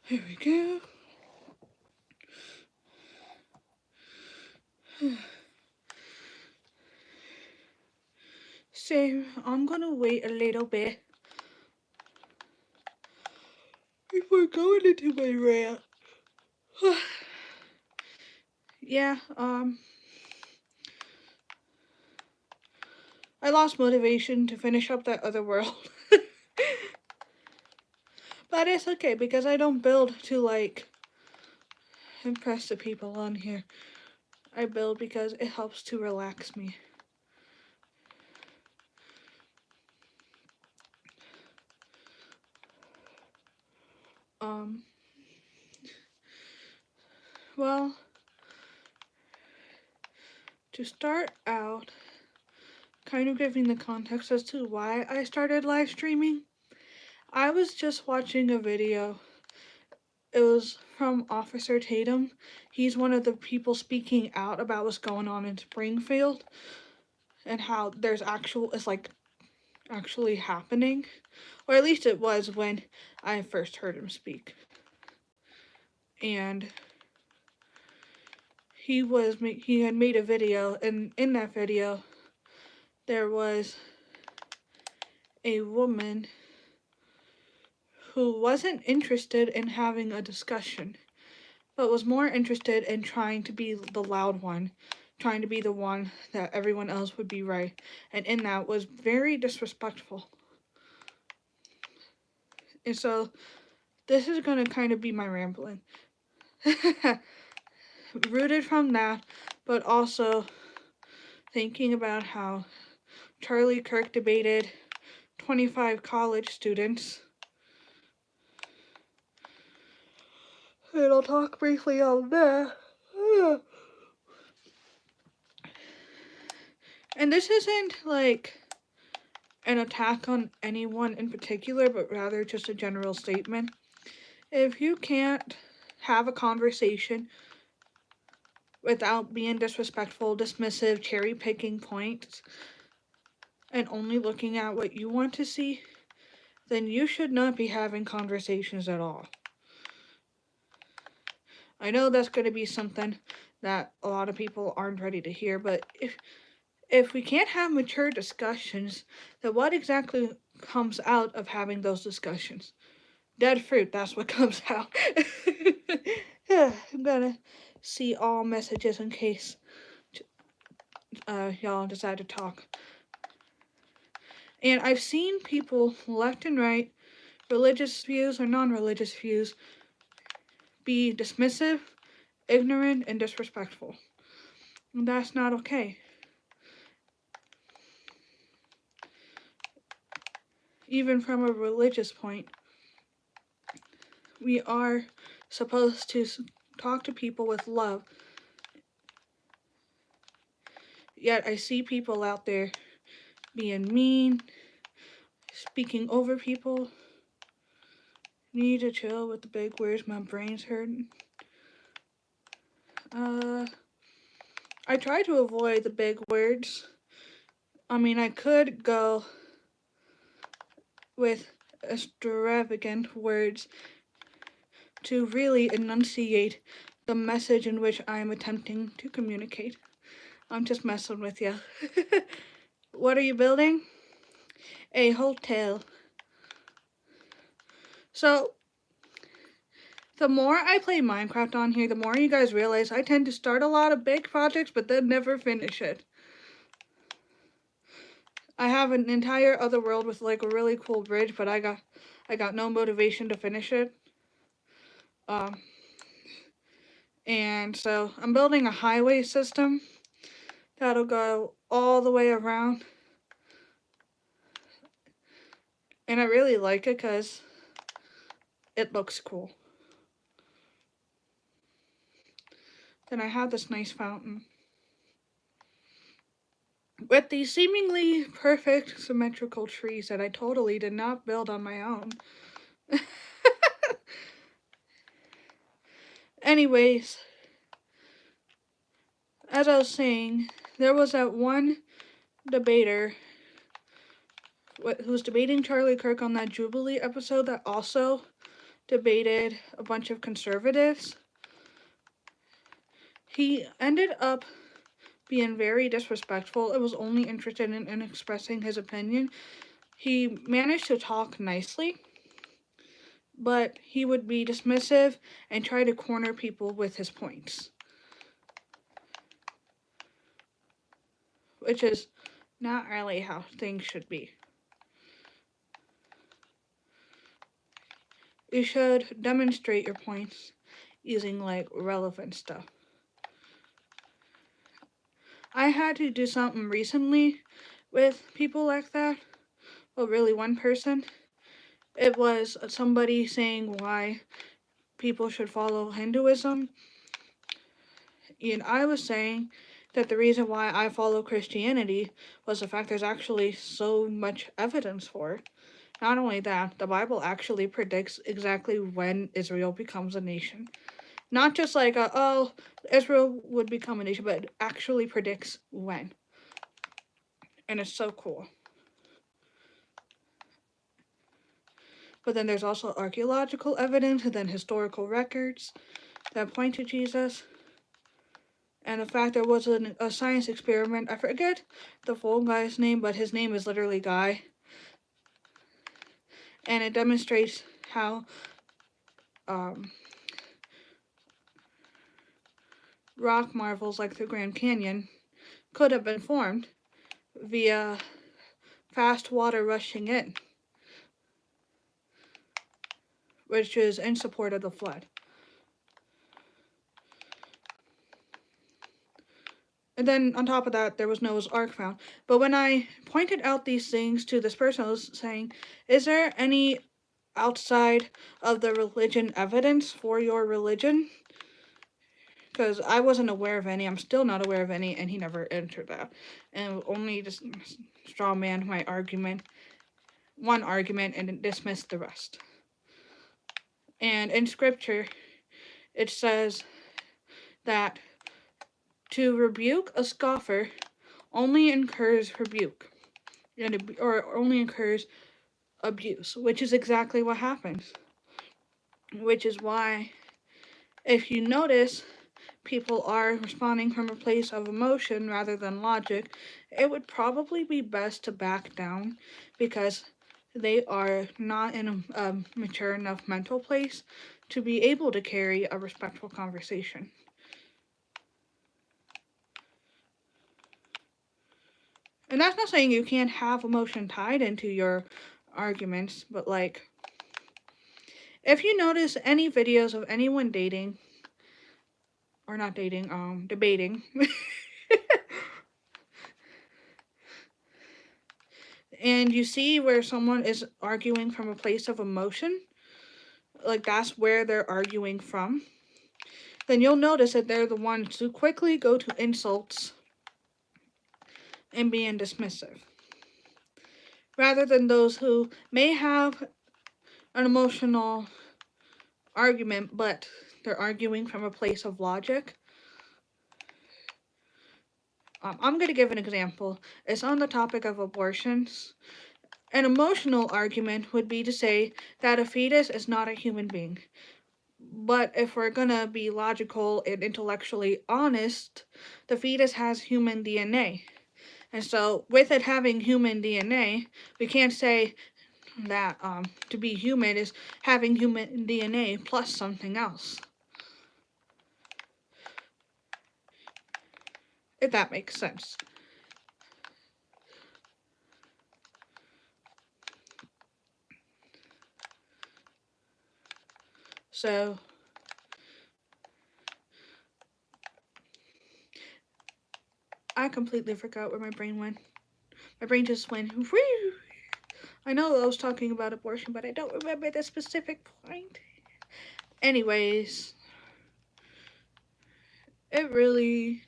Here we go. So I'm gonna wait a little bit before going into my rant. Yeah, I lost motivation to finish up that other world. But it's okay because I don't build to like impress the people on here. I build because it helps to relax me. Um, well, to start out, kind of giving the context as to why I started live streaming, I was just watching a video. It was from Officer Tatum. He's one of the people speaking out about what's going on in Springfield and how it's like actually happening. Or at least it was when I first heard him speak. And he had made a video, and in that video there was a woman who wasn't interested in having a discussion, but was more interested in trying to be the loud one, trying to be the one that everyone else would be right, and in that was very disrespectful. And so this is going to kind of be my rambling. Rooted from that, but also thinking about how Charlie Kirk debated 25 college students. And I'll talk briefly on that. And this isn't like an attack on anyone in particular, but rather just a general statement. If you can't have a conversation without being disrespectful, dismissive, cherry picking points, and only looking at what you want to see, then you should not be having conversations at all. I know that's going to be something that a lot of people aren't ready to hear, but if we can't have mature discussions, then what exactly comes out of having those discussions? Dead fruit, that's what comes out. I'm gonna see all messages in case y'all decide to talk. And I've seen people left and right, religious views or non-religious views, be dismissive, ignorant, and disrespectful. And that's not okay. Even from a religious point, we are supposed to talk to people with love. Yet I see people out there being mean, speaking over people. Need to chill with the big words, my brain's hurting. I try to avoid the big words. I mean, I could go with extravagant words to really enunciate the message in which I am attempting to communicate. I'm just messing with you. What are you building? A hotel. So, the more I play Minecraft on here, the more you guys realize I tend to start a lot of big projects, but then never finish it. I have an entire other world with like a really cool bridge, but I got no motivation to finish it. And so I'm building a highway system that'll go all the way around. And I really like it because it looks cool. Then I have this nice fountain with these seemingly perfect symmetrical trees that I totally did not build on my own. Anyways, as I was saying, there was that one debater who was debating Charlie Kirk on that Jubilee episode that also debated a bunch of conservatives. He ended up being very disrespectful. It was only interested in expressing his opinion. He managed to talk nicely, but he would be dismissive and try to corner people with his points, which is not really how things should be. You should demonstrate your points using like relevant stuff. I had to do something recently with people like that. Well, really one person. It was somebody saying why people should follow Hinduism. And I was saying that the reason why I follow Christianity was the fact there's actually so much evidence for it. Not only that, the Bible actually predicts exactly when Israel becomes a nation. Not just like, Israel would become a nation, but it actually predicts when. And it's so cool. But then there's also archaeological evidence and then historical records that point to Jesus. And the fact there was a science experiment, I forget the full guy's name, but his name is literally Guy. And it demonstrates how rock marvels like the Grand Canyon could have been formed via fast water rushing in, which is in support of the flood. And then on top of that, there was Noah's Ark found. But when I pointed out these things to this person, I was saying, is there any outside of the religion evidence for your religion? Because I wasn't aware of any. I'm still not aware of any, and he never entered that. And only just straw man my argument, one argument, and dismissed the rest. And in scripture, it says that to rebuke a scoffer only incurs rebuke, or only incurs abuse, which is exactly what happens. Which is why, if you notice, people are responding from a place of emotion rather than logic, it would probably be best to back down because they are not in a mature enough mental place to be able to carry a respectful conversation. And that's not saying you can't have emotion tied into your arguments, but like, if you notice any videos of anyone dating, or not dating, debating, and you see where someone is arguing from a place of emotion, like that's where they're arguing from, then you'll notice that they're the ones who quickly go to insults and being dismissive, rather than those who may have an emotional argument, but they're arguing from a place of logic. I'm going to give an example. It's on the topic of abortions. An emotional argument would be to say that a fetus is not a human being. But if we're going to be logical and intellectually honest, the fetus has human DNA. And so, with it having human DNA, we can't say that to be human is having human DNA plus something else. If that makes sense. So, I completely forgot where my brain went. My brain just went, whew. I know I was talking about abortion, but I don't remember the specific point. Anyways, it really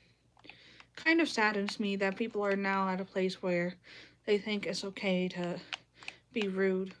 kind of saddens me that people are now at a place where they think it's okay to be rude.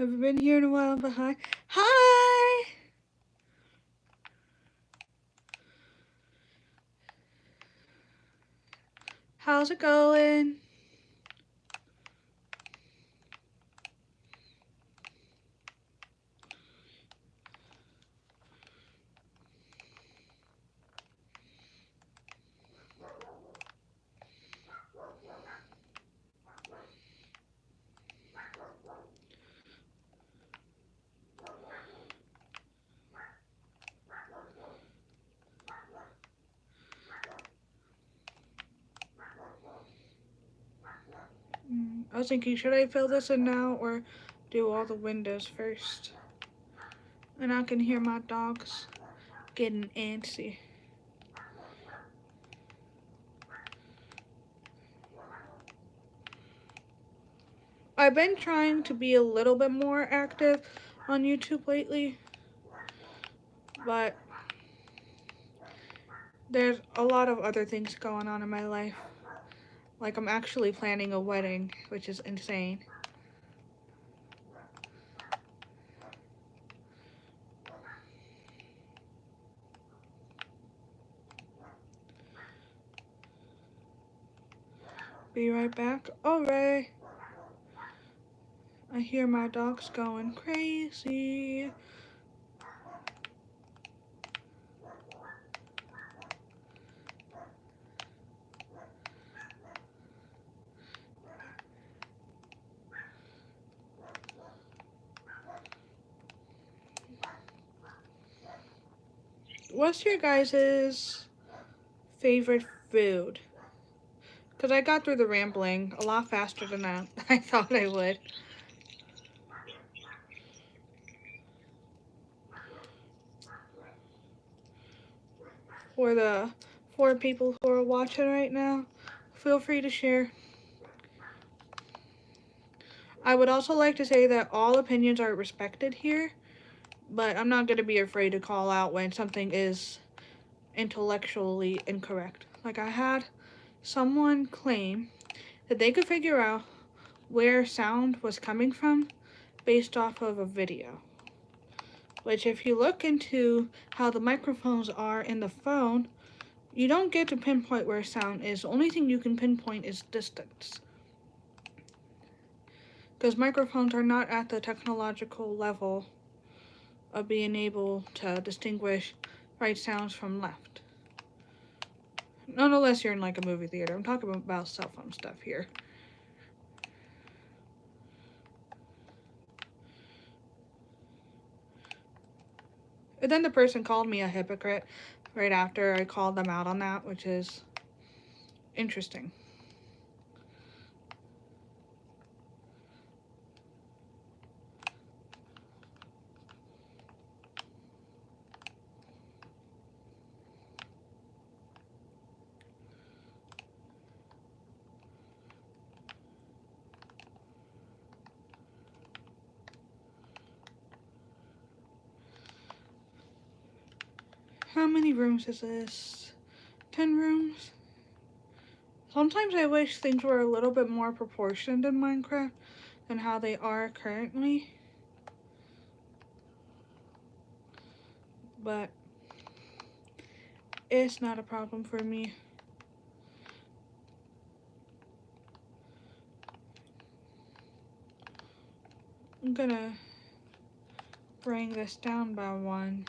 Haven't been here in a while, but hi. Hi! How's it going? I was thinking, should I fill this in now or do all the windows first? And I can hear my dogs getting antsy. I've been trying to be a little bit more active on YouTube lately, but there's a lot of other things going on in my life. Like I'm actually planning a wedding, which is insane. Be right back. Alright. I hear my dogs going crazy. What's your guys' favorite food? Because I got through the rambling a lot faster than I thought I would. For the 4 people who are watching right now, feel free to share. I would also like to say that all opinions are respected here, but I'm not going to be afraid to call out when something is intellectually incorrect. Like I had someone claim that they could figure out where sound was coming from based off of a video. Which if you look into how the microphones are in the phone, you don't get to pinpoint where sound is. The only thing you can pinpoint is distance. Because microphones are not at the technological level of being able to distinguish right sounds from left. Not unless you're in like a movie theater. I'm talking about cell phone stuff here. And then the person called me a hypocrite right after I called them out on that, which is interesting. How many rooms is this? 10 rooms? Sometimes I wish things were a little bit more proportioned in Minecraft than how they are currently. But it's not a problem for me. I'm gonna bring this down by 1.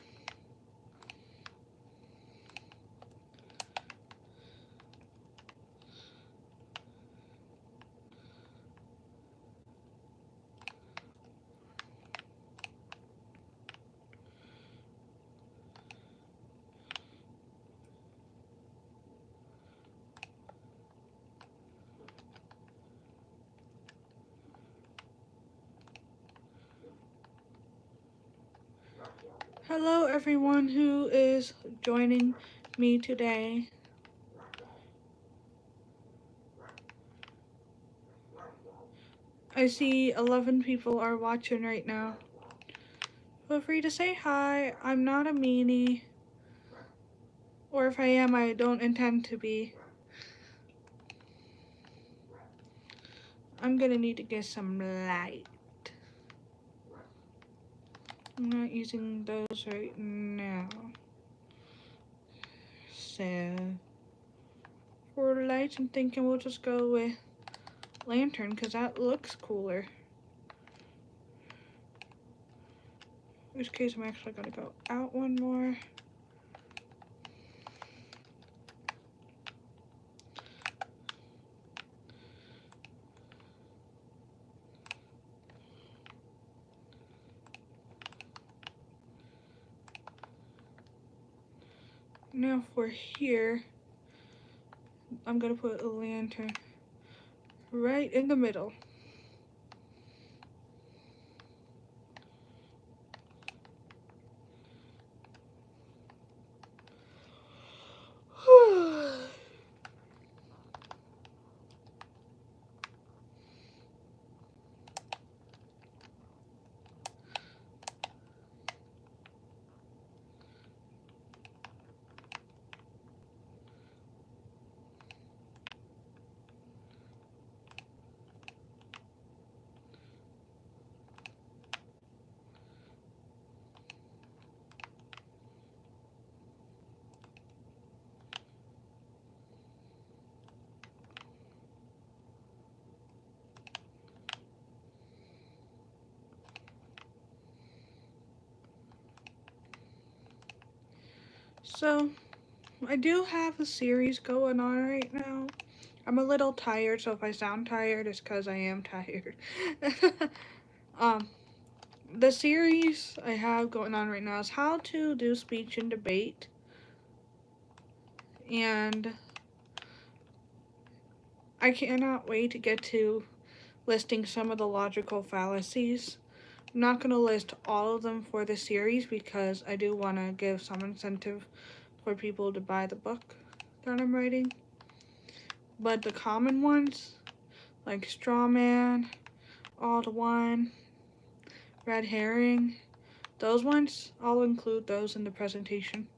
Hello everyone who is joining me today. I see 11 people are watching right now. Feel free to say hi. I'm not a meanie. Or if I am, I don't intend to be. I'm gonna need to get some light. I'm not using those right now. So, for lights, I'm thinking we'll just go with lantern because that looks cooler. In which case, I'm actually going to go out one more. Now for here, I'm going to put a lantern right in the middle. So, I do have a series going on right now. I'm a little tired, so if I sound tired, it's because I am tired. um, the series I have going on right now is how to do speech and debate. And I cannot wait to get to listing some of the logical fallacies. I'm not going to list all of them for the series because I do want to give some incentive for people to buy the book that I'm writing. But the common ones, like straw man, all to one, red herring, those ones, I'll include those in the presentation.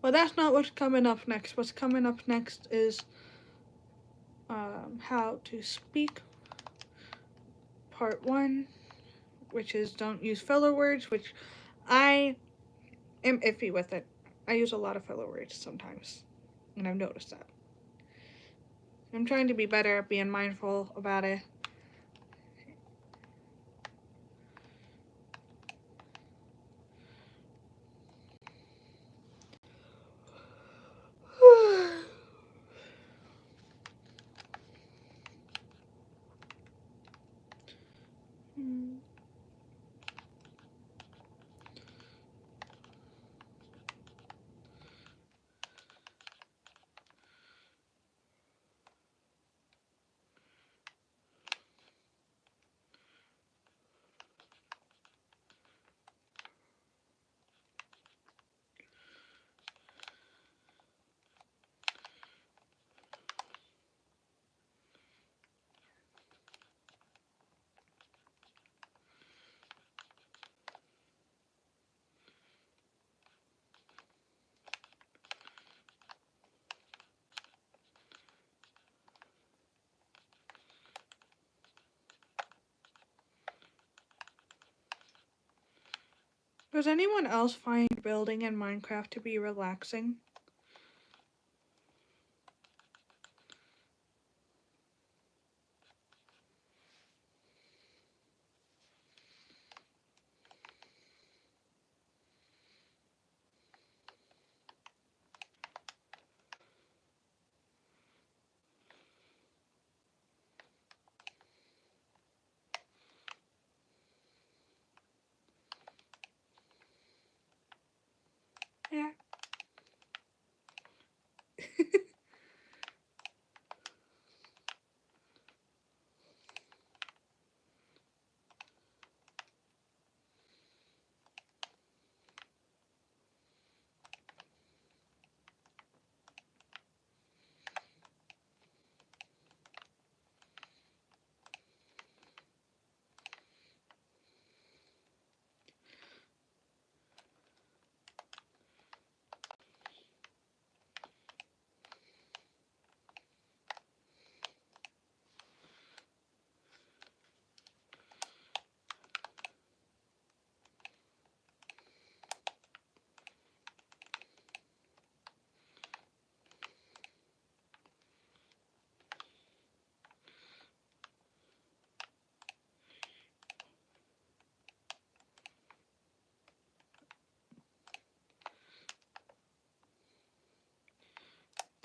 But that's not what's coming up next. What's coming up next is how to speak, part 1, which is don't use filler words, which I am iffy with it. I use a lot of filler words sometimes, and I've noticed that. I'm trying to be better at being mindful about it. Does anyone else find building in Minecraft to be relaxing? Yeah.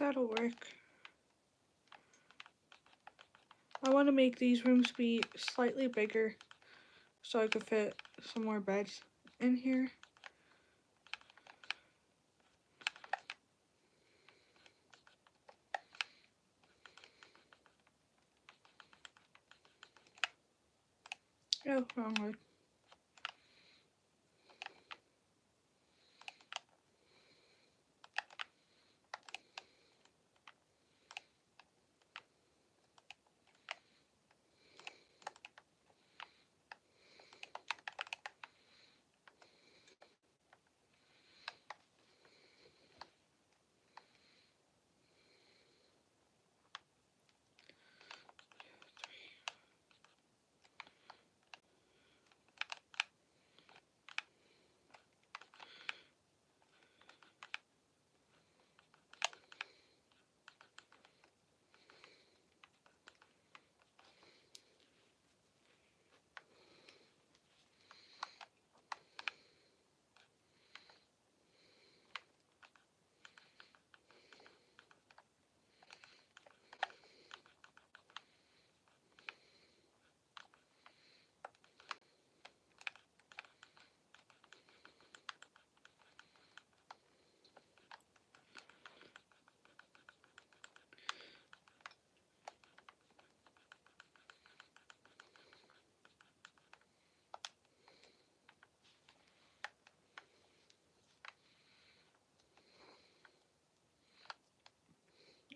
that'll work. I want to make these rooms be slightly bigger so I could fit some more beds in here. Oh, wrong word.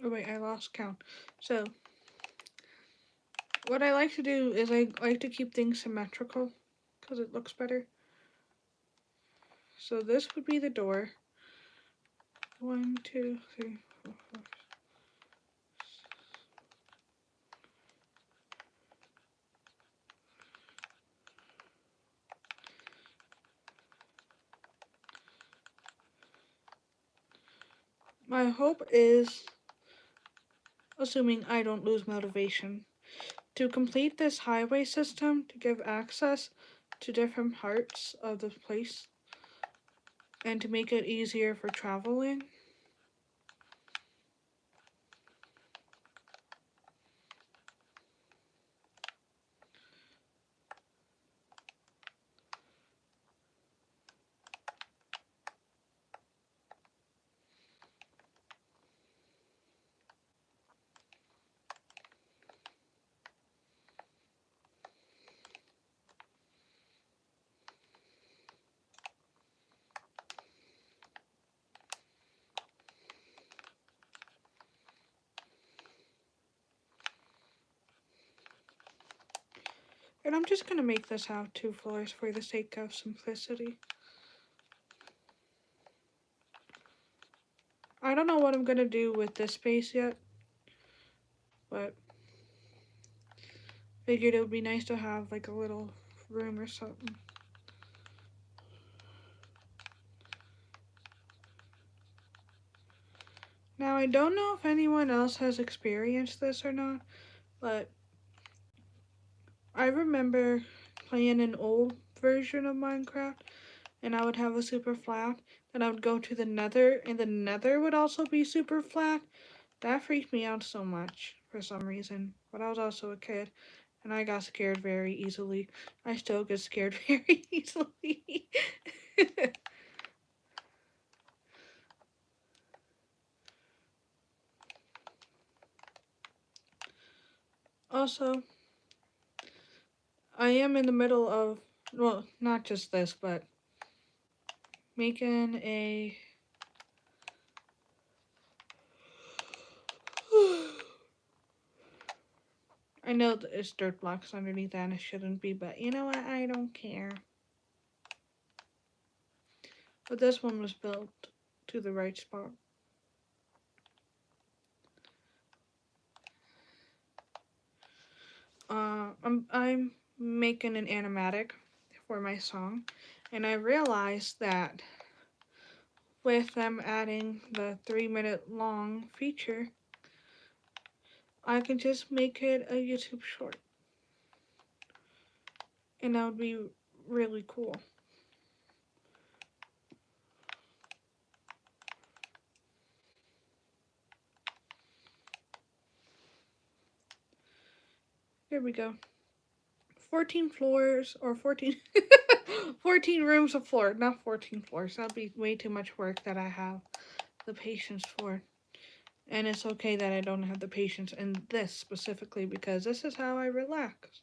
Oh wait, I lost count. So, what I like to do is I like to keep things symmetrical because it looks better. So this would be the door. 1, 2, 3, 4, 5. My hope is, assuming I don't lose motivation, to complete this highway system to give access to different parts of the place and to make it easier for traveling. And I'm just going to make this have 2 floors for the sake of simplicity. I don't know what I'm going to do with this space yet, but figured it would be nice to have like a little room or something. Now, I don't know if anyone else has experienced this or not, but I remember playing an old version of Minecraft and I would have a super flat, then I would go to the nether and the nether would also be super flat. That freaked me out so much for some reason, but I was also a kid and I got scared very easily. I still get scared very easily. Also, I am in the middle of, well, not just this, but making a I know that it's dirt blocks underneath that and it shouldn't be, but you know what? I don't care. But this one was built to the right spot. I'm making an animatic for my song, and I realized that with them adding the 3-minute long feature, I can just make it a YouTube short, and that would be really cool. Here we go. 14 floors or 14 14 rooms of floor, not 14 floors. That'll be way too much work that I have the patience for. And it's okay that I don't have the patience in this specifically because this is how I relax.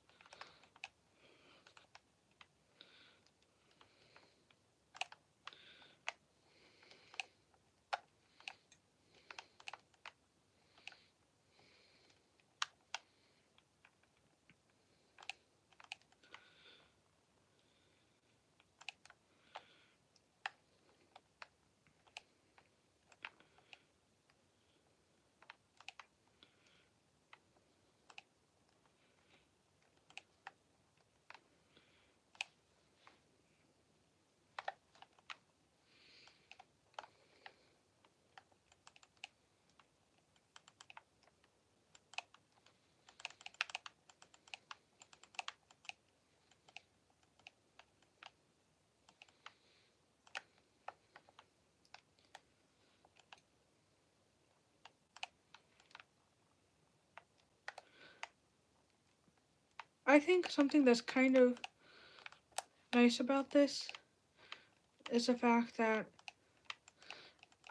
I think something that's kind of nice about this is the fact that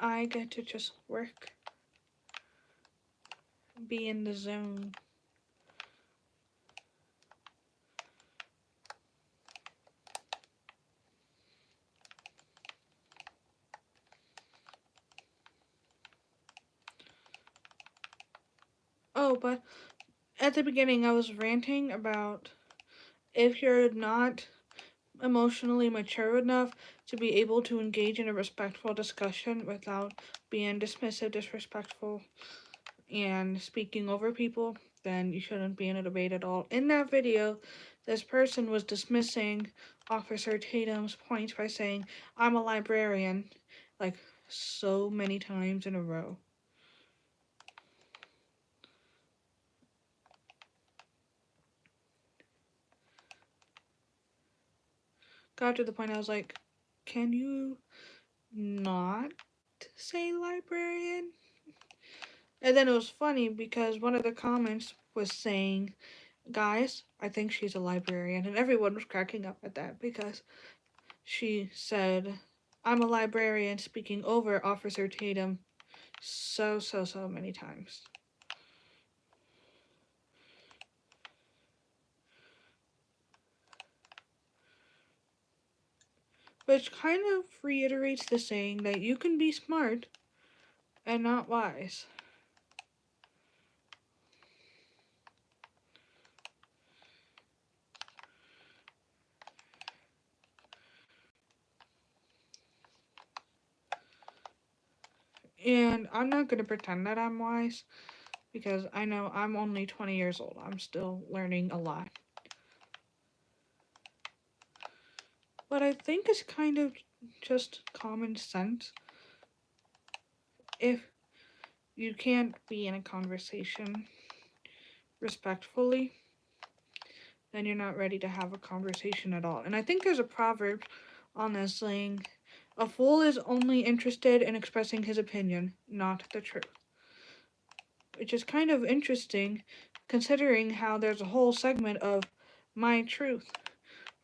I get to just work, be in the zone. Oh, but at the beginning I was ranting about if you're not emotionally mature enough to be able to engage in a respectful discussion without being dismissive, disrespectful, and speaking over people, then you shouldn't be in a debate at all. In that video, this person was dismissing Officer Tatum's points by saying, I'm a librarian, like so many times in a row. Got to the point I was like, can you not say librarian? And then it was funny because one of the comments was saying, guys, I think she's a librarian. And everyone was cracking up at that because she said, I'm a librarian, speaking over Officer Tatum so many times. Which kind of reiterates the saying that you can be smart and not wise. And I'm not going to pretend that I'm wise because I know I'm only 20 years old. I'm still learning a lot. But I think it's kind of just common sense. If you can't be in a conversation respectfully, then you're not ready to have a conversation at all. And I think there's a proverb on this saying, a fool is only interested in expressing his opinion, not the truth. Which is kind of interesting considering how there's a whole segment of my truth,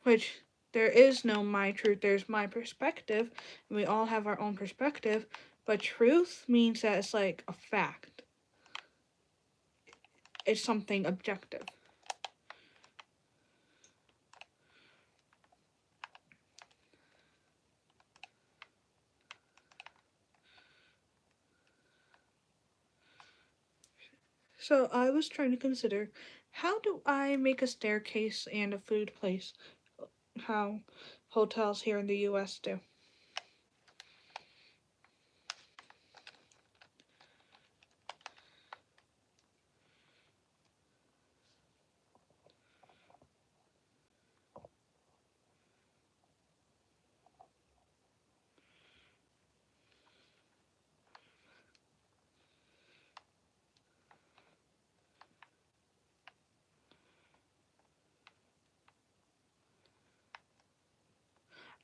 which there is no my truth, there's my perspective, and we all have our own perspective, but truth means that it's like a fact. It's something objective. So I was trying to consider, how do I make a staircase and a food place? How hotels here in the US do.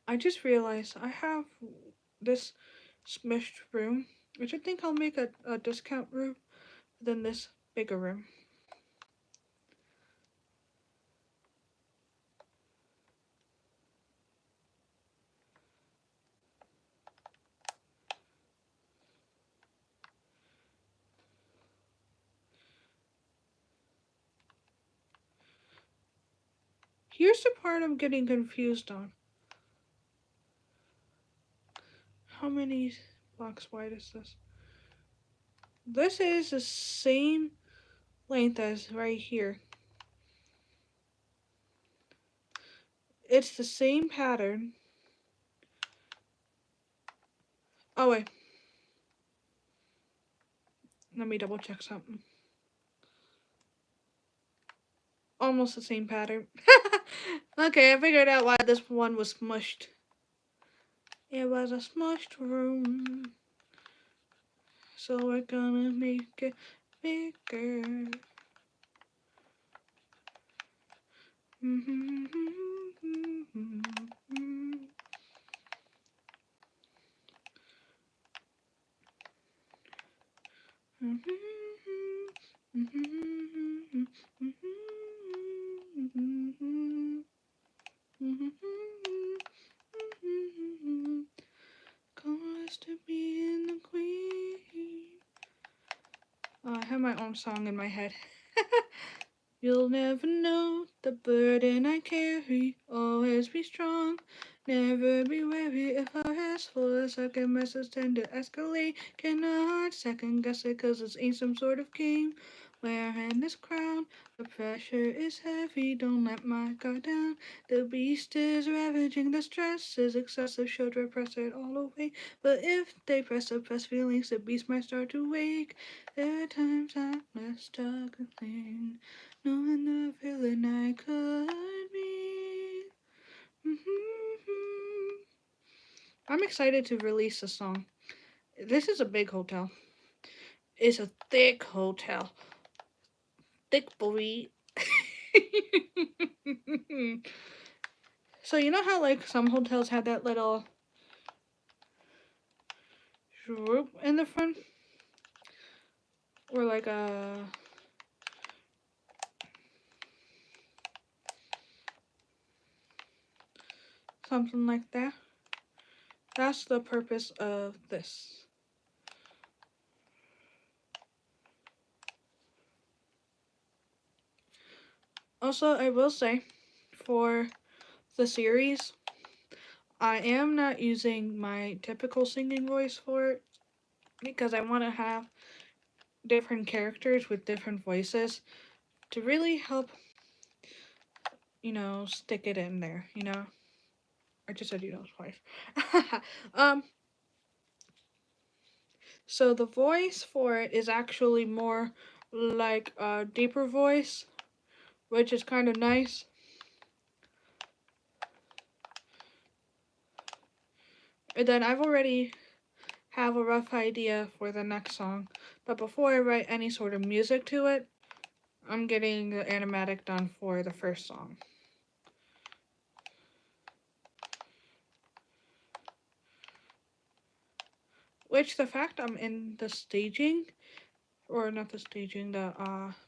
I just realized I have this smushed room, which I think I'll make a discount room than this bigger room. Here's the part I'm getting confused on. How many blocks wide is this? This is the same length as right here. It's the same pattern. Oh wait. Let me double check something. Almost the same pattern. Okay, I figured out why this one was smushed. It was a smushed room. So we're gonna make it bigger. Cause to be the queen. Oh, I have my own song in my head. You'll never know the burden I carry. Always be strong, never be weary. If I ask for a second message, tend to escalate. Cannot second guess it, cause this ain't some sort of game. Wearing this crown, the pressure is heavy. Don't let my guard down. The beast is ravaging, the stress is excessive. Should repress it all away. But if they press suppress feelings, the beast might start to wake. There are times I'm left struggling, knowing the villain I could be. I'm excited to release the song. This is a big hotel. It's a thick hotel. Thick boy. So you know how like some hotels have that little group in the front? Or like a something like that. That's the purpose of this. Also, I will say, for the series, I am not using my typical singing voice for it because I want to have different characters with different voices to really help, stick it in there, I just said twice. So the voice for it is actually more like a deeper voice, which is kind of nice. And then I've already have a rough idea for the next song, but before I write any sort of music to it, I'm getting the animatic done for the first song. Which the fact I'm in the staging, or not the staging, the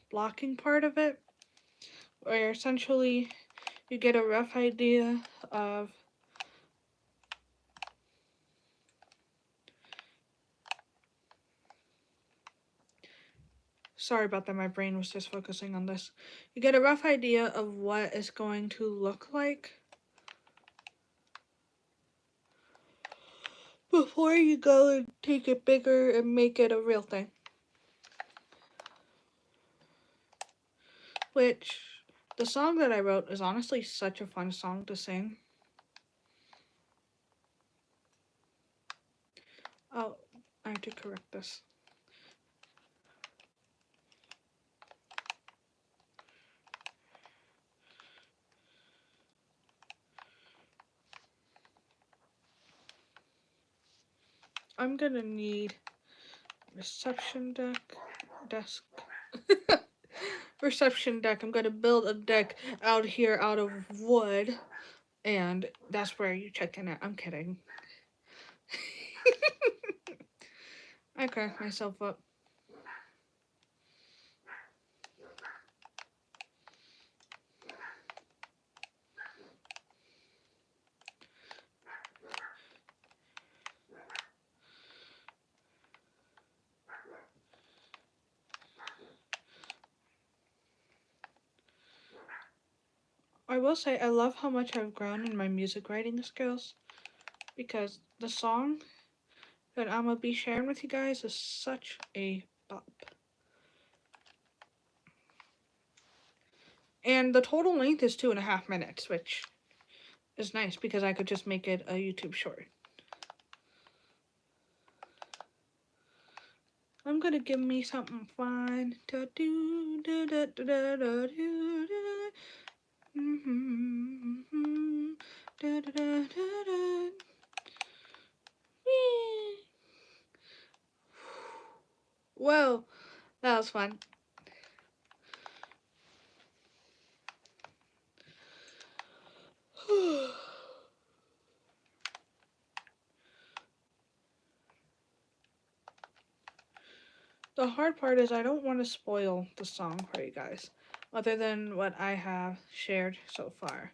blocking part of it, where essentially you get a rough idea of sorry about that, my brain was just focusing on this. You get a rough idea of what it's going to look like before you go and take it bigger and make it a real thing. Which, the song that I wrote is honestly such a fun song to sing. Oh, I have to correct this. I'm gonna need reception desk. Reception deck. I'm gonna build a deck out here out of wood, and that's where you check in at. I'm kidding. I cracked myself up. I will say I love how much I've grown in my music writing skills because the song that I'm gonna be sharing with you guys is such a bop. And the total length is 2.5 minutes, which is nice because I could just make it a YouTube short. I'm gonna give me something fun to do. Whoa, that was fun. The hard part is I don't want to spoil the song for you guys, other than what I have shared so far.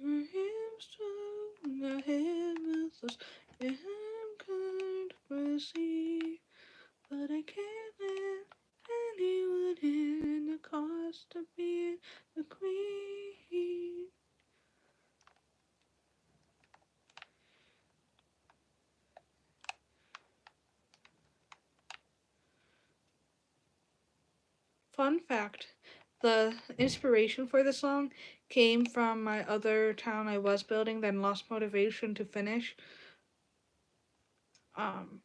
I am strong, I am ruthless, and I'm kind of crazy, but I can't let anyone in the cost of being the queen. Fun fact, the inspiration for the song came from my other town I was building, then lost motivation to finish. And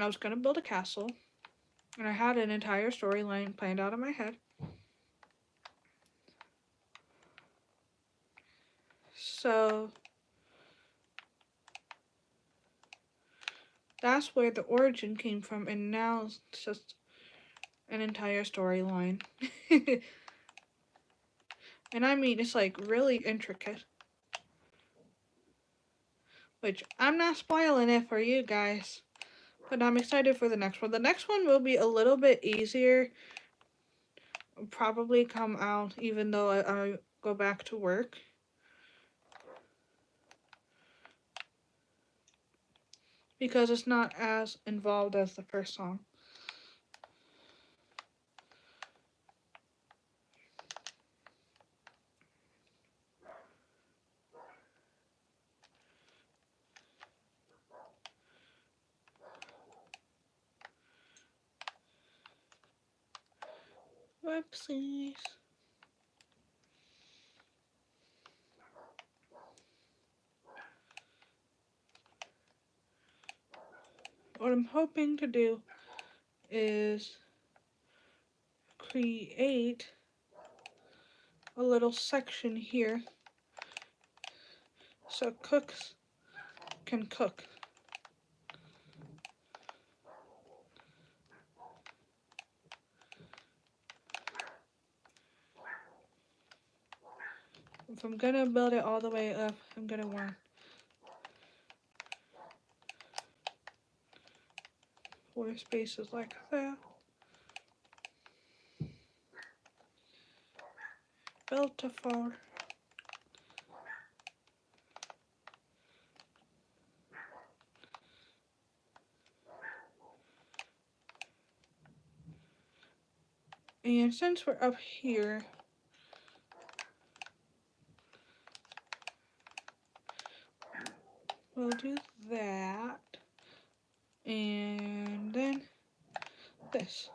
I was gonna build a castle, and I had an entire storyline planned out in my head. So that's where the origin came from, and now it's just an entire storyline. And I mean, it's like really intricate. Which I'm not spoiling it for you guys, but I'm excited for the next one. The next one will be a little bit easier. Probably come out even though I go back to work. Because it's not as involved as the first song. Whoopsies. What I'm hoping to do is create a little section here so cooks can cook. If I'm gonna build it all the way up, I'm gonna want 4 spaces like that. Built to 4. And since we're up here, we'll do that. And then this.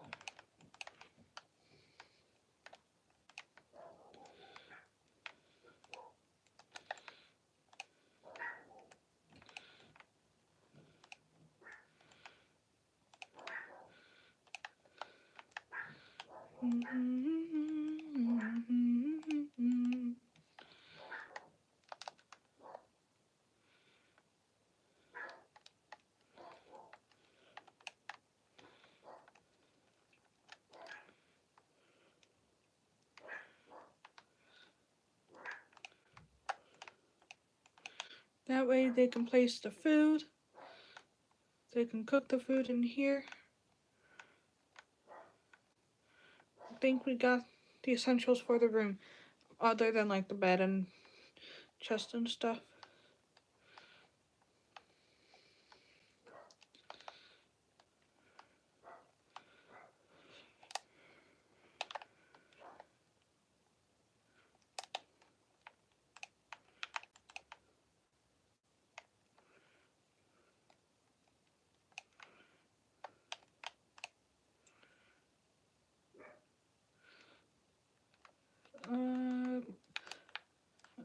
That way they can place the food. They can cook the food in here. think we got the essentials for the room, other than like the bed and chest and stuff.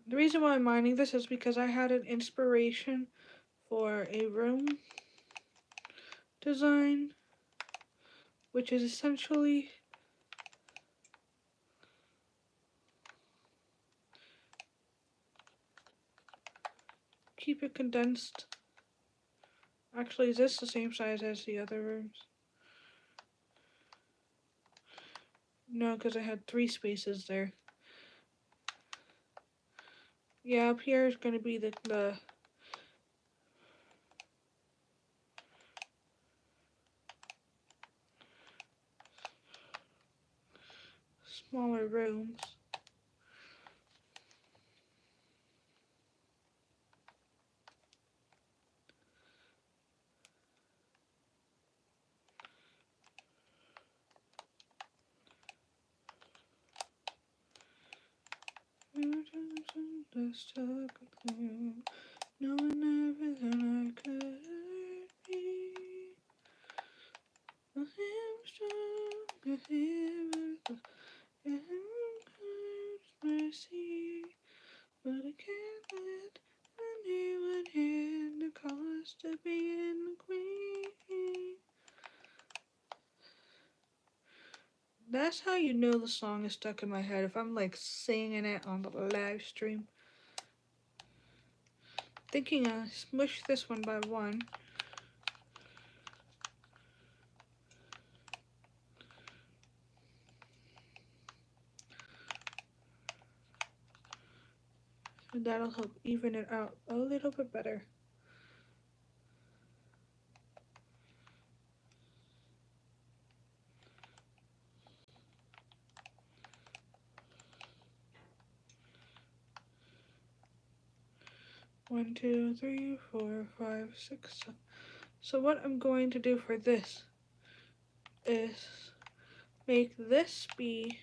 The reason why I'm mining this is because I had an inspiration for a room design, which is essentially keep it condensed. Actually, is this the same size as the other rooms? No, because I had 3 spaces there. Yeah, up here is going to be the smaller rooms. Knowing everything I could be. I am strong, I am mercy, but I can't let anyone hear the cost of being a queen. That's how you know the song is stuck in my head, if I'm like singing it on the live stream. Thinking I smushed this one by 1. And that'll help even it out a little bit better. One, 2, 3, 4, 5, 6, 7. So what I'm going to do for this is make this be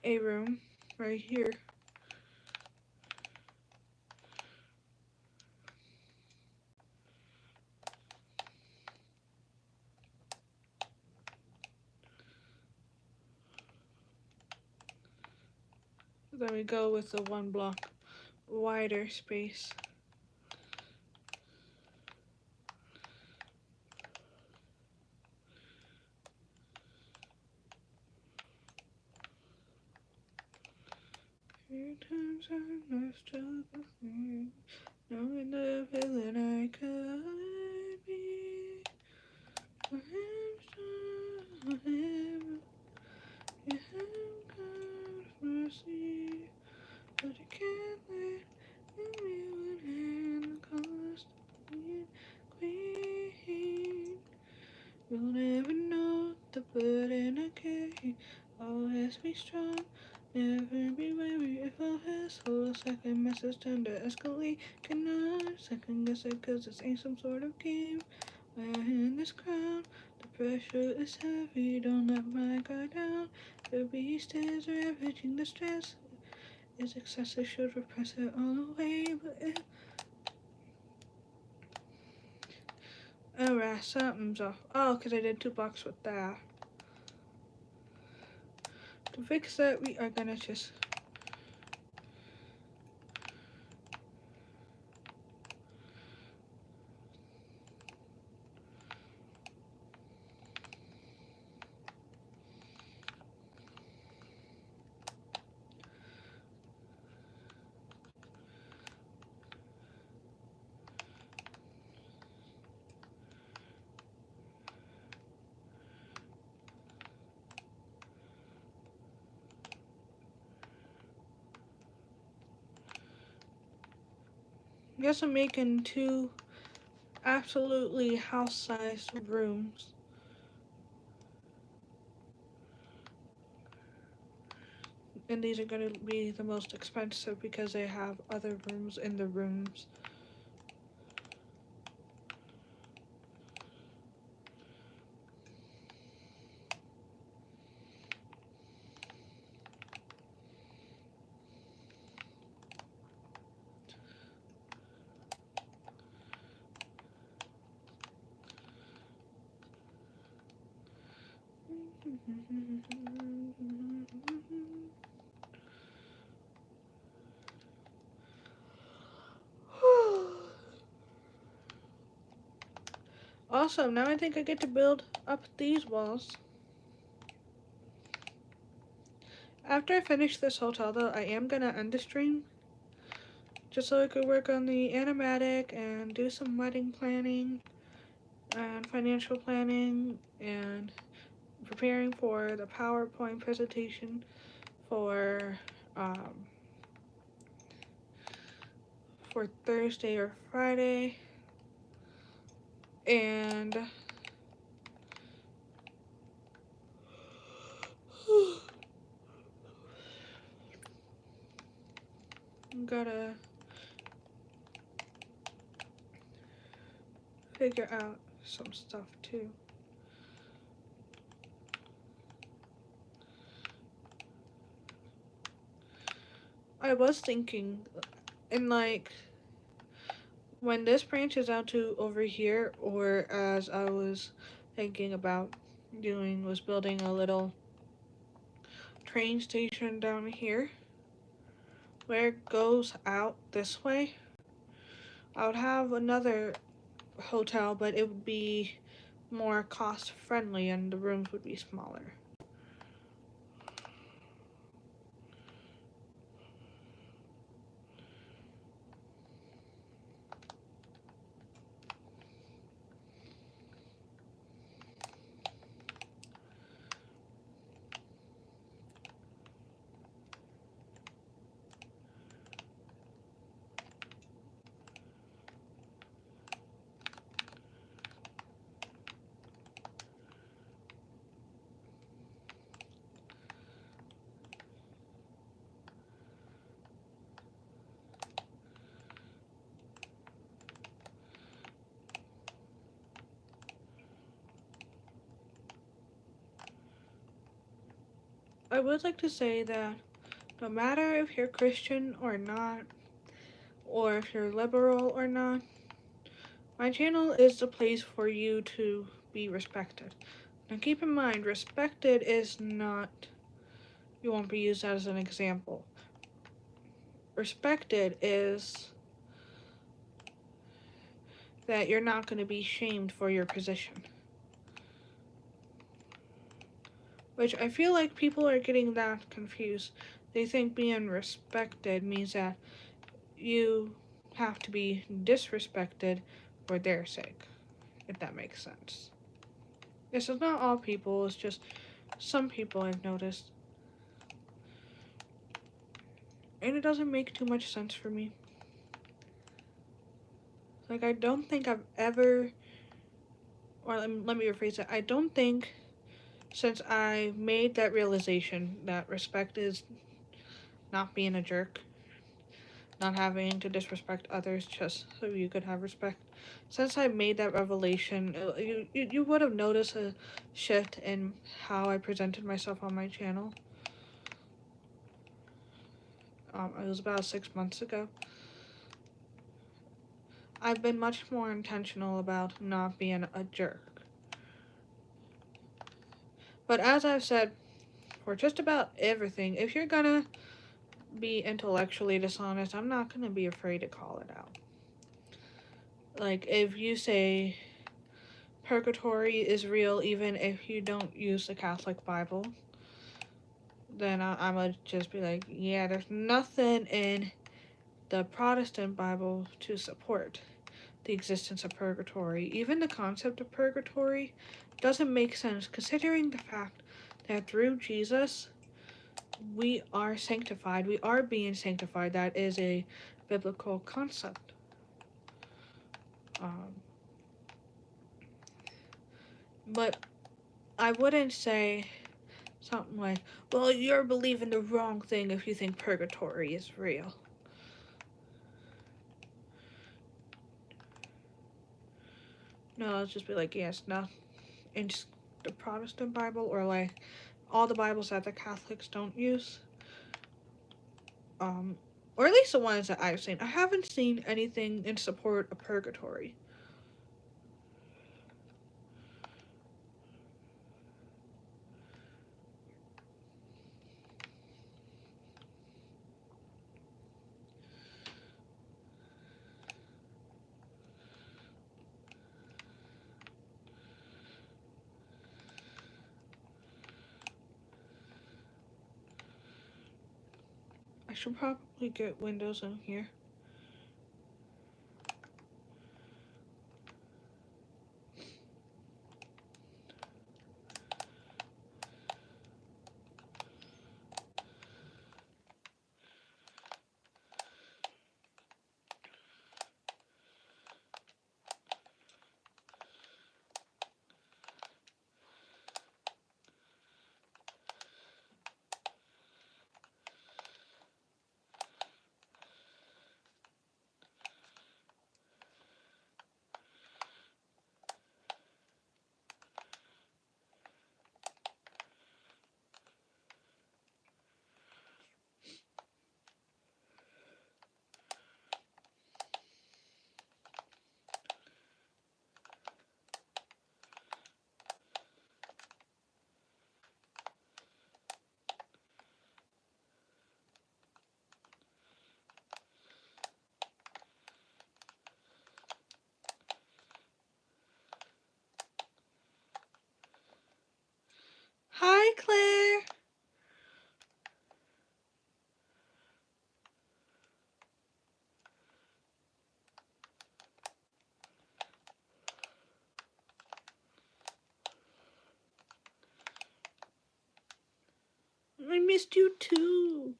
a room right here. Then we go with the 1 block wider space. Few times I lost everything, knowing the villain I could be. I am strong, I am God's mercy, but I can't let anyone hand the cost of being queen. You'll never know the burden I carry. Always be strong, never be weary. If I hassle, a second message tend to escalate. Cannot second guess it, cause this ain't some sort of game. Wearing this crown, the pressure is heavy. Don't let my guard down. The beast is ravaging, the stress is excessive. Should repress it all away, but it. Alright, something's off. Oh, because I did 2 blocks with that. To fix that, we are gonna just I guess I'm making 2 absolutely house-sized rooms. And these are going to be the most expensive because they have other rooms in the rooms. Awesome, now I think I get to build up these walls. After I finish this hotel though, I am gonna end the stream. Just so I could work on the animatic and do some wedding planning and financial planning and preparing for the PowerPoint presentation for Thursday or Friday. And gotta figure out some stuff too. I was thinking, and like, when this branches out to over here, or as I was thinking about doing, was building a little train station down here, where it goes out this way, I would have another hotel, but it would be more cost friendly and the rooms would be smaller. I would like to say that no matter if you're Christian or not, or if you're liberal or not, my channel is the place for you to be respected. Now keep in mind, respected is not, you won't be used as an example. Respected is that you're not going to be shamed for your position. Which I feel like people are getting that confused. They think being respected means that you have to be disrespected for their sake, if that makes sense. This is not all people, it's just some people I've noticed. And it doesn't make too much sense for me. Like, I don't think I've ever, or let me rephrase it, I don't think since I made that realization that respect is not being a jerk, not having to disrespect others just so you could have respect. Since I made that revelation, you would have noticed a shift in how I presented myself on my channel. It was about 6 months ago. I've been much more intentional about not being a jerk. But as I've said, for just about everything, if you're gonna be intellectually dishonest, I'm not gonna be afraid to call it out. Like, if you say purgatory is real even if you don't use the Catholic Bible, then I'm gonna just be like, yeah, there's nothing in the Protestant Bible to support the existence of purgatory. Even the concept of purgatory doesn't make sense considering the fact that through Jesus, we are sanctified. We are being sanctified. That is a biblical concept. But I wouldn't say something like, well, you're believing the wrong thing if you think purgatory is real. No, I'll just be like, yes, no. In the Protestant Bible, or like all the Bibles that the Catholics don't use. Um, or at least the ones that I've seen. I haven't seen anything in support of purgatory. I should probably get windows in here. Hi, Claire. I missed you too.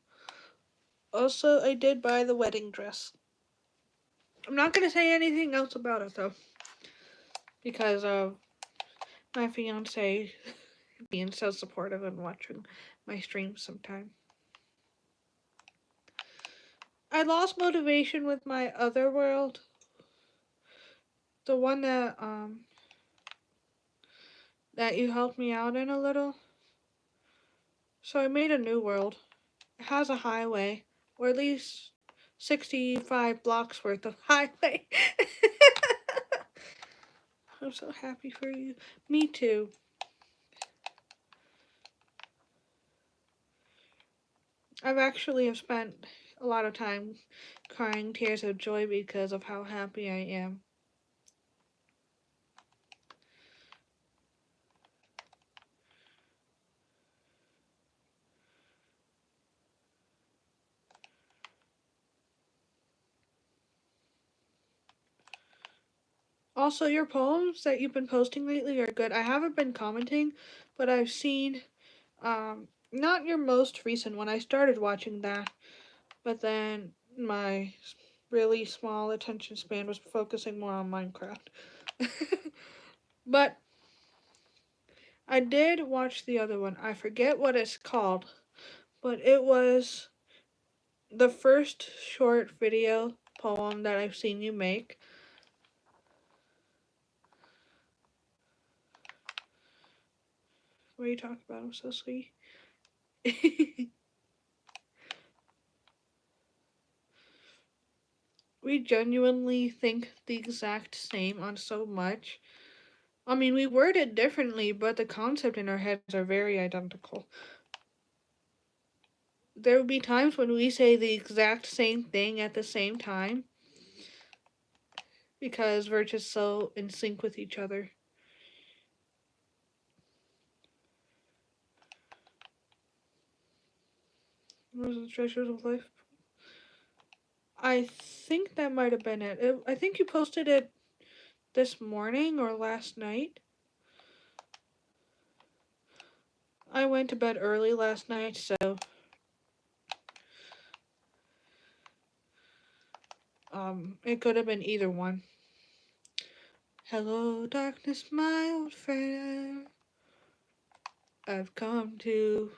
Also, I did buy the wedding dress. I'm not gonna say anything else about it though, because of my fiance being so supportive and watching my streams sometime. I lost motivation with my other world, the one that you helped me out in a little. So I made a new world. It has a highway, or at least 65 blocks worth of highway. I'm so happy for you. Me too. I've actually have spent a lot of time crying tears of joy because of how happy I am. Also, your poems that you've been posting lately are good. I haven't been commenting, but I've seen not your most recent one. I started watching that, but then my really small attention span was focusing more on Minecraft. But I did watch the other one. I forget what it's called, but it was the first short video poem that I've seen you make. What are you talking about? I'm so sweet. We genuinely think the exact same on so much. I mean, we word it differently, but the concept in our heads are very identical. There will be times when we say the exact same thing at the same time because we're just so in sync with each other. What was the treasures of life? I think that might have been it. I think you posted it this morning or last night. I went to bed early last night, so it could have been either one. Hello, darkness, my old friend. I've come to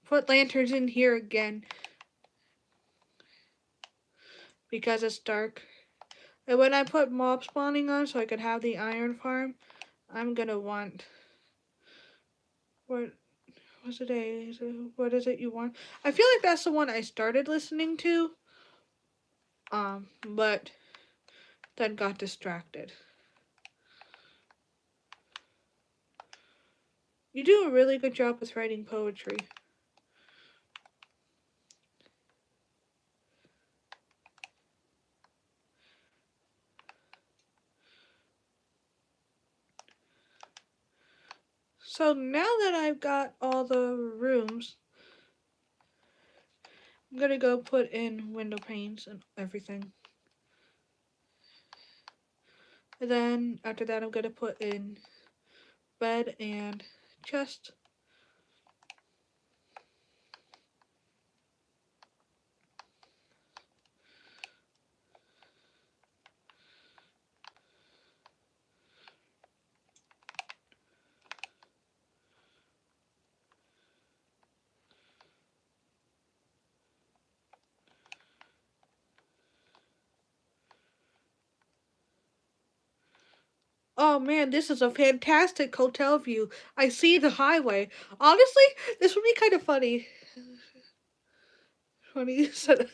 put lanterns in here again because it's dark. And when I put mob spawning on so I could have the iron farm, I'm gonna want... What was it? What is it you want? I feel like that's the one I started listening to, but then got distracted. You do a really good job with writing poetry. So now that I've got all the rooms, I'm gonna go put in window panes and everything. And then after that I'm gonna put in bed and chest. Oh man, this is a fantastic hotel view. I see the highway. Honestly, this would be kind of funny. Funny you said.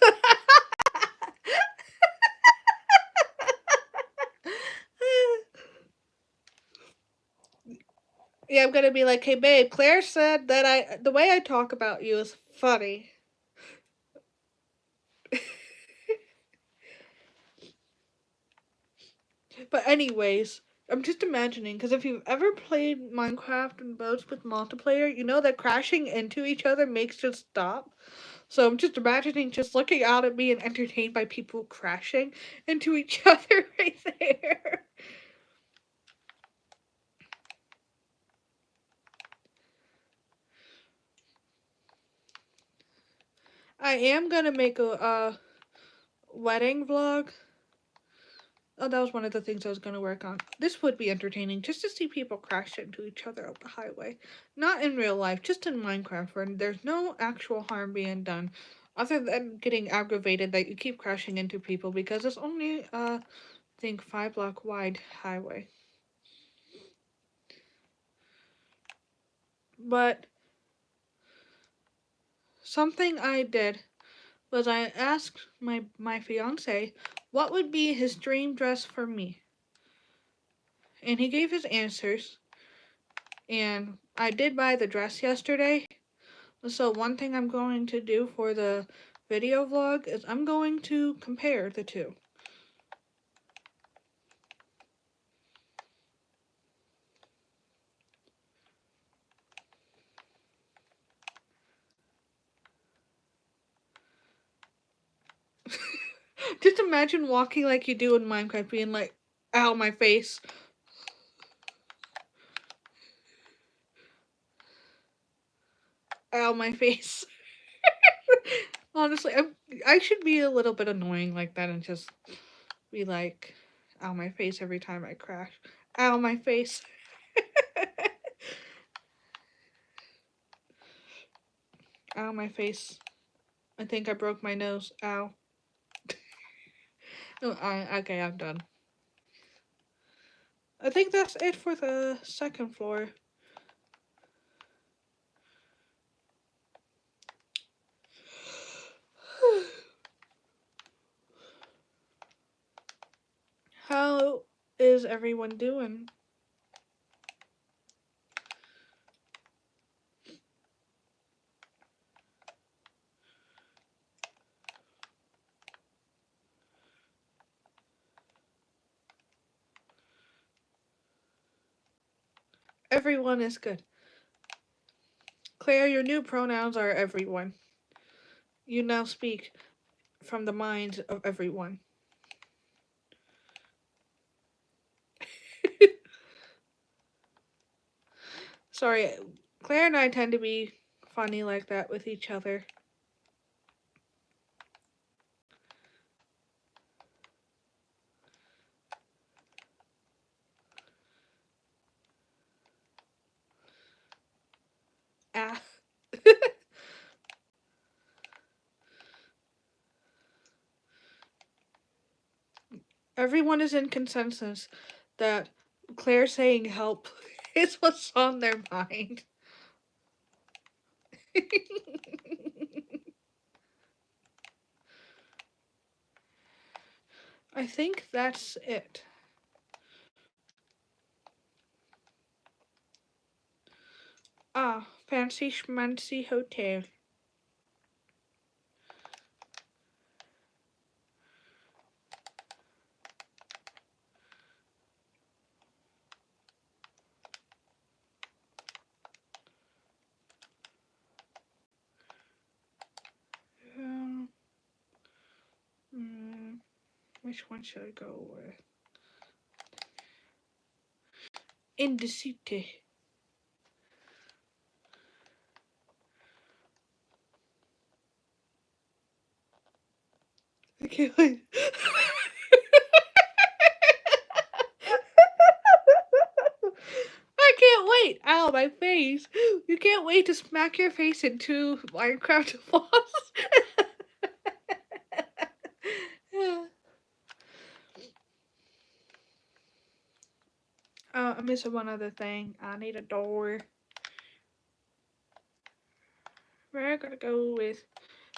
Yeah, I'm gonna be like, hey babe, Claire said that the way I talk about you is funny. But anyways, I'm just imagining, because if you've ever played Minecraft and boats with multiplayer, you know that crashing into each other makes it stop. So I'm just imagining just looking out at me and entertained by people crashing into each other right there. I am gonna make a wedding vlog. Oh, that was one of the things I was going to work on. This would be entertaining, just to see people crash into each other up the highway. Not in real life, just in Minecraft, where there's no actual harm being done. Other than getting aggravated that you keep crashing into people because it's only, I think, 5-block wide highway. But something I did was I asked my fiance what would be his dream dress for me. And he gave his answers. And I did buy the dress yesterday. So one thing I'm going to do for the video vlog is I'm going to compare the two. Just imagine walking like you do in Minecraft, being like, ow, my face. Ow, my face. Honestly, I should be a little bit annoying like that and just be like, ow, my face every time I crash. Ow, my face. Ow, my face. I think I broke my nose. Ow. Okay, I'm done. I think that's it for the second floor. How is everyone doing? Everyone is good. Claire, your new pronouns are everyone. You now speak from the minds of everyone. Sorry, Claire and I tend to be funny like that with each other. Ah. Everyone is in consensus that Claire saying help is what's on their mind. I think that's it. Ah, fancy schmancy hotel. Um, mm, which one should I go with? In the city. I can't wait. I can't wait. Ow, my face. You can't wait to smack your face into Minecraft walls. I'm missing one other thing. I need a door. We're gonna go with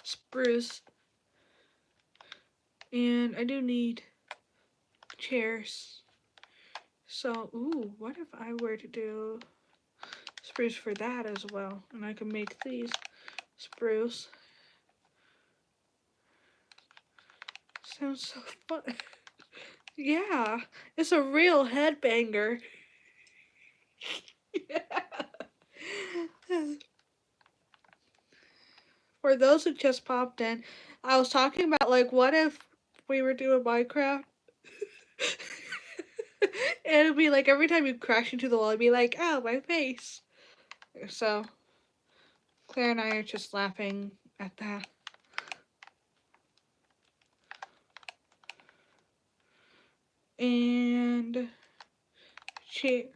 spruce. And I do need chairs. So, ooh, what if I were to do spruce for that as well? And I can make these spruce. Sounds so fun. Yeah, it's a real headbanger. For those who just popped in, I was talking about like what if we were doing Minecraft and it'd be like every time you crash into the wall, it'd be like, ow, my face. So Claire and I are just laughing at that. And she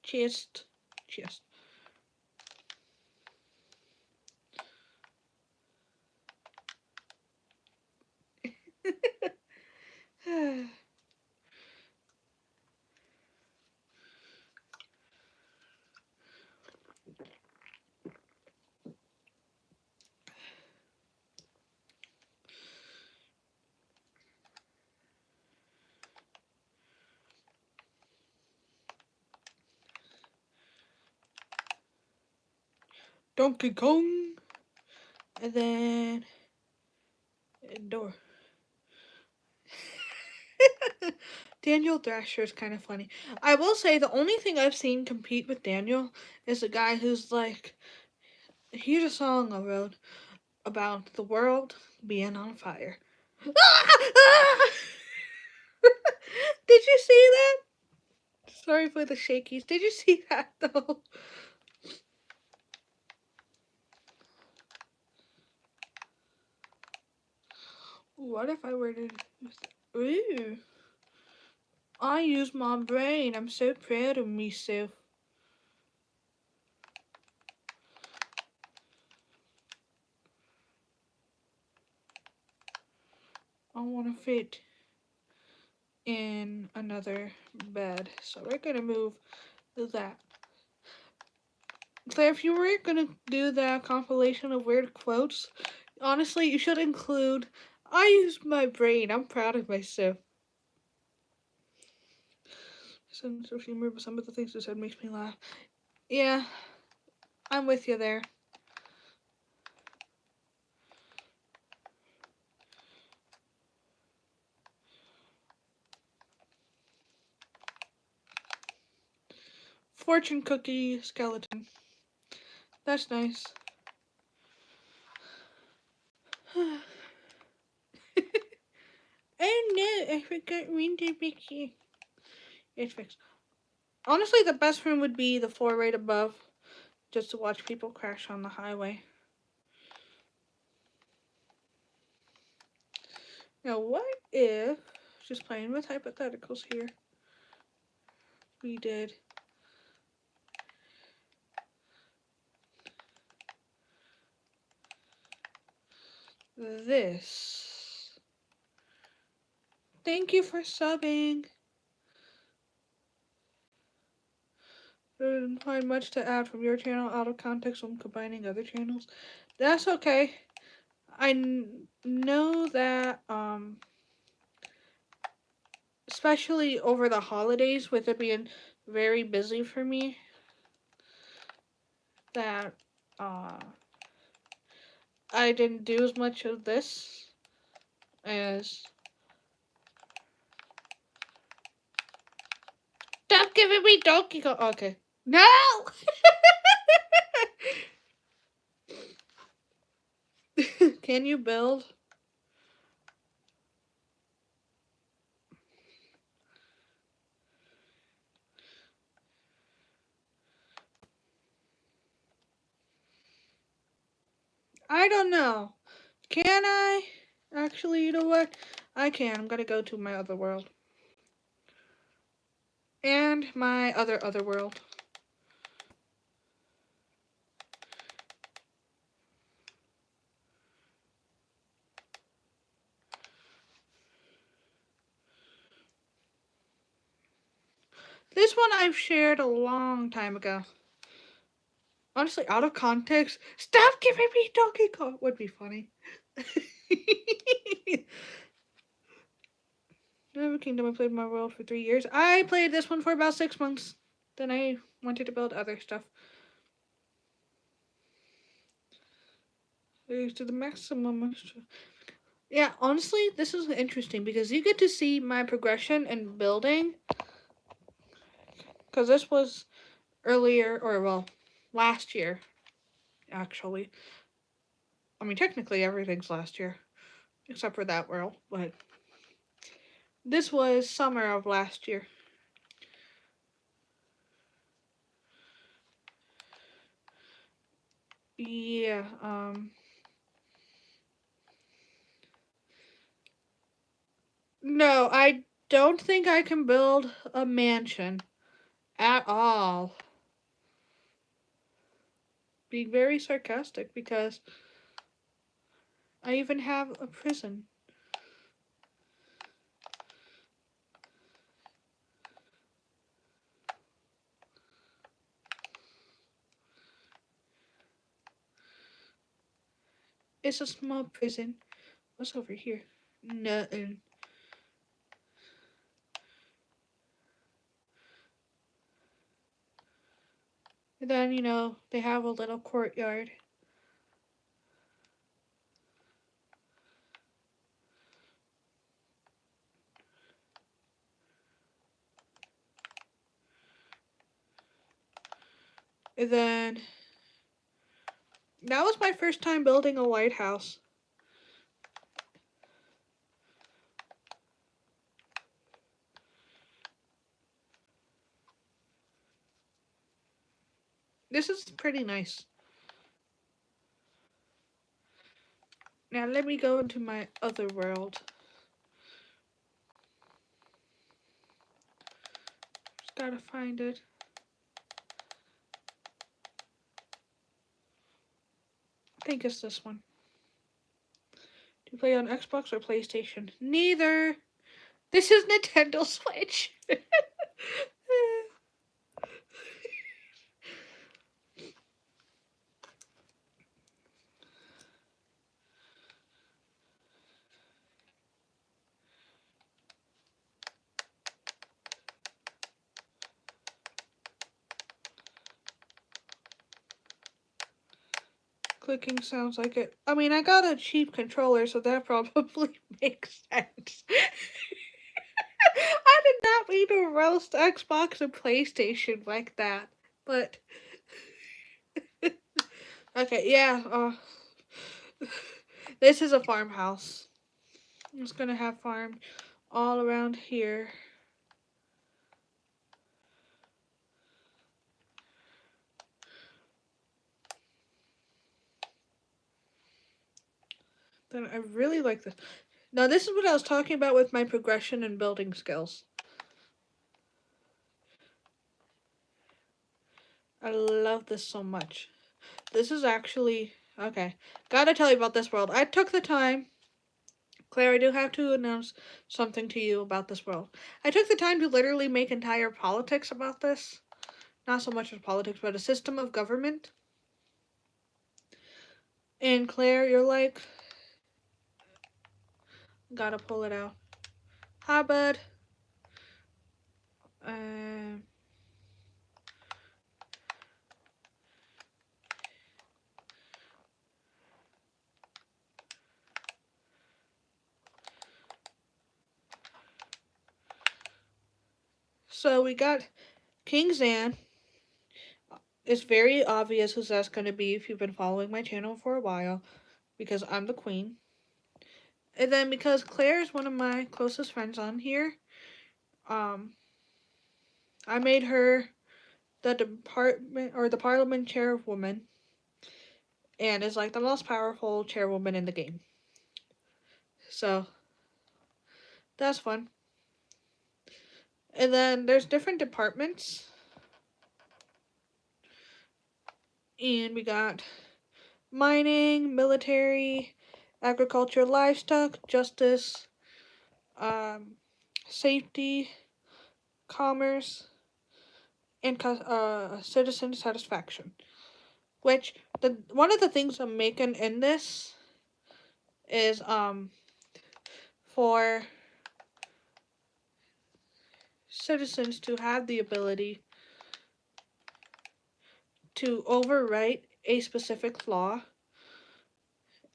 chest. Donkey Kong. And then door. Daniel Thrasher is kind of funny. I will say the only thing I've seen compete with Daniel is a guy who's like, here's a song I wrote about the world being on fire. Did you see that? Sorry for the shakies. Did you see that though? What if I were to... Ooh. I use my brain. I'm so proud of myself. I want to fit in another bed. So we're going to move that. Claire, if you were going to do that compilation of weird quotes, honestly, you should include, I use my brain. I'm proud of myself. Sense of humor, but some of the things you said makes me laugh. Yeah, I'm with you there. Fortune cookie skeleton. That's nice. Oh no, I forgot Reindeer Mickey. It's fixed. Honestly, the best room would be the floor right above, just to watch people crash on the highway. Now, what if, just playing with hypotheticals here, we did this. Thank you for subbing. I didn't find much to add from your channel out of context when combining other channels. That's okay. I know that, especially over the holidays, with it being very busy for me, that, I didn't do as much of this as... Stop giving me Donkey Kong! Okay. No! Can you build? I don't know. Can I? Actually, you know what? I can. I'm gonna go to my other world. And my other world. This one I've shared a long time ago. Honestly, out of context, stop giving me Donkey Kong would be funny. Never Kingdom, I played my world for 3 years. I played this one for about 6 months. Then I wanted to build other stuff. To the maximum. Yeah, honestly, this is interesting because you get to see my progression in building. Because this was earlier, or well, last year, actually. I mean, technically everything's last year, except for that world, but this was summer of last year. Yeah, no, I don't think I can build a mansion at all. Being very sarcastic because I even have a prison. It's a small prison. What's over here? Nothing. And then, you know, they have a little courtyard. And then, that was my first time building a lighthouse. This is pretty nice. Now let me go into my other world. Just gotta find it. I think it's this one. Do you play on Xbox or PlayStation? Neither. This is Nintendo Switch. Clicking sounds like it. I mean, I got a cheap controller, so that probably makes sense. I did not mean to roast Xbox and PlayStation like that, but okay, yeah. This is a farmhouse. I'm just gonna have farm all around here. Then I really like this. Now, this is what I was talking about with my progression and building skills. I love this so much. This is actually okay. Gotta tell you about this world. I took the time. Claire, I do have to announce something to you about this world. I took the time to literally make entire politics about this. Not so much as politics, but a system of government. And Claire, you're like, gotta pull it out. Hi, bud. Um, so we got King Zan. It's very obvious who that's going to be if you've been following my channel for a while, because I'm the queen. And then because Claire is one of my closest friends on here, um, I made her the department or the parliament chairwoman, and is like the most powerful chairwoman in the game. So that's fun. And then there's different departments, and we got mining, military, agriculture, livestock, justice, um, safety, commerce, and citizen satisfaction. Which the one of the things I'm making in this is for citizens to have the ability to overwrite a specific law,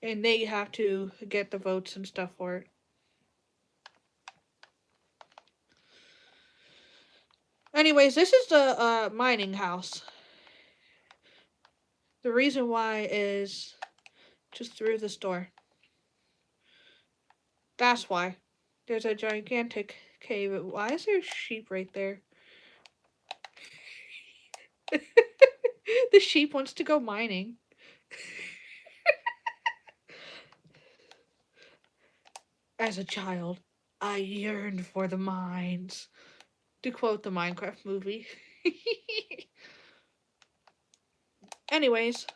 and they have to get the votes and stuff for it. Anyways, this is the mining house. The reason why is just through this door. That's why. There's a gigantic cave. Why is there a sheep right there? The sheep wants to go mining. As a child, I yearned for the mines. To quote the Minecraft movie. Anyways,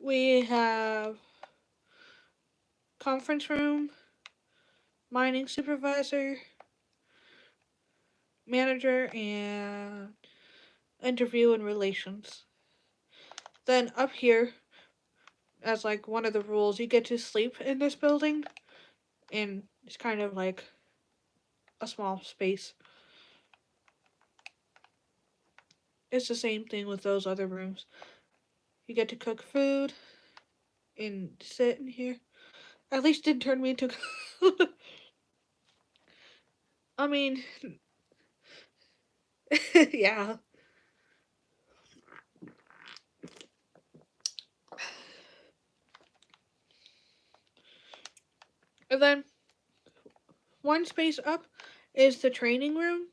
we have conference room, mining supervisor, manager, and interview and relations. Then up here, as like one of the rules, you get to sleep in this building, and it's kind of like a small space. It's the same thing with those other rooms. You get to cook food and sit in here. At least didn't turn me into. I mean, yeah. And then one space up is the training room,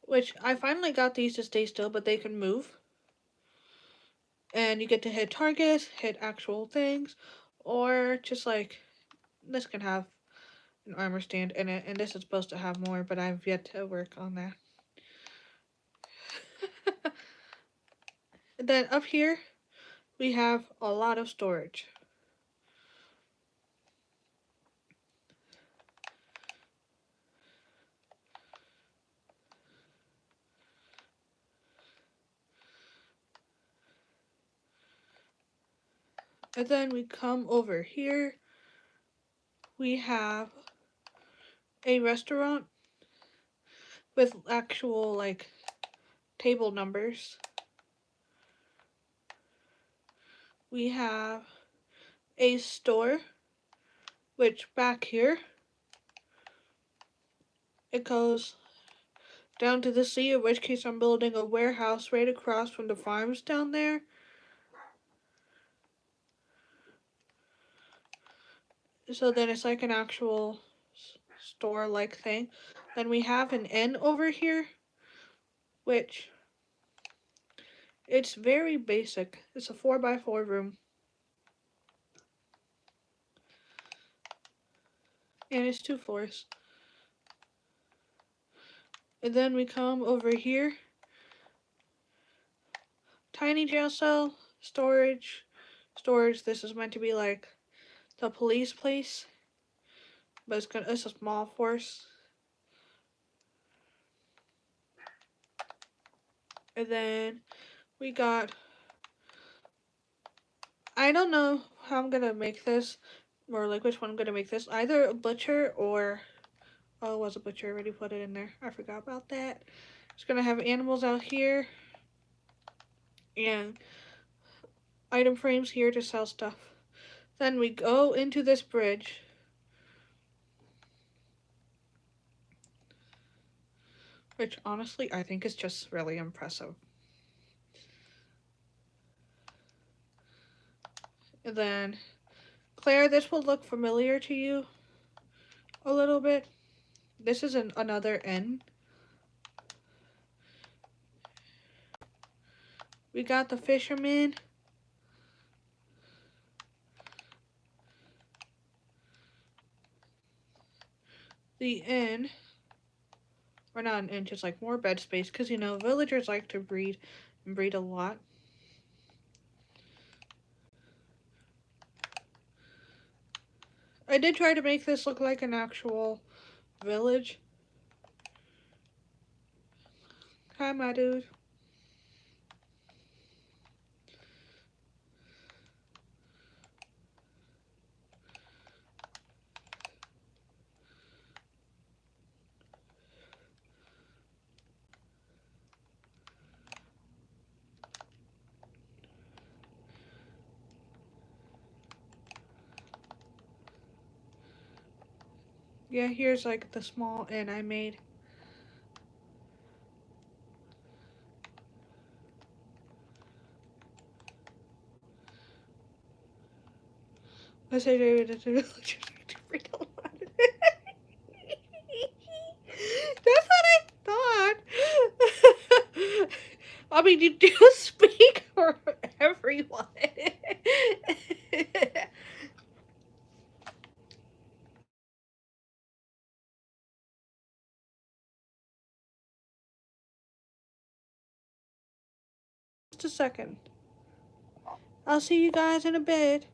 which I finally got these to stay still, but they can move. And you get to hit targets, hit actual things, or just like this can have an armor stand in it, and this is supposed to have more, but I've yet to work on that. And then up here, we have a lot of storage. And then we come over here, we have a restaurant with actual like table numbers. We have a store, which back here it goes down to the sea, in which case I'm building a warehouse right across from the farms down there. So then it's like an actual store-like thing. Then we have an inn over here, which it's very basic. It's a 4x4 room. And it's 2 floors. And then we come over here. Tiny jail cell, storage. This is meant to be like the police place, but it's a small force. And then we got, I don't know how I'm gonna make this, or like which one I'm gonna make this. Either a butcher or, oh, it was a butcher. I already put it in there. I forgot about that. It's gonna have animals out here and item frames here to sell stuff. Then we go into this bridge. Which honestly I think is just really impressive. And then, Claire, this will look familiar to you a little bit. This is another inn. We got the fisherman. The inn. Or not an inn, just like more bed space. Because, you know, villagers like to breed and breed a lot. I did try to make this look like an actual village. Hi, my dude. Yeah, here's like the small inn I made. I say David, it's a village. That's what I thought. I mean, you do speak for everyone. Just a second. I'll see you guys in a bit.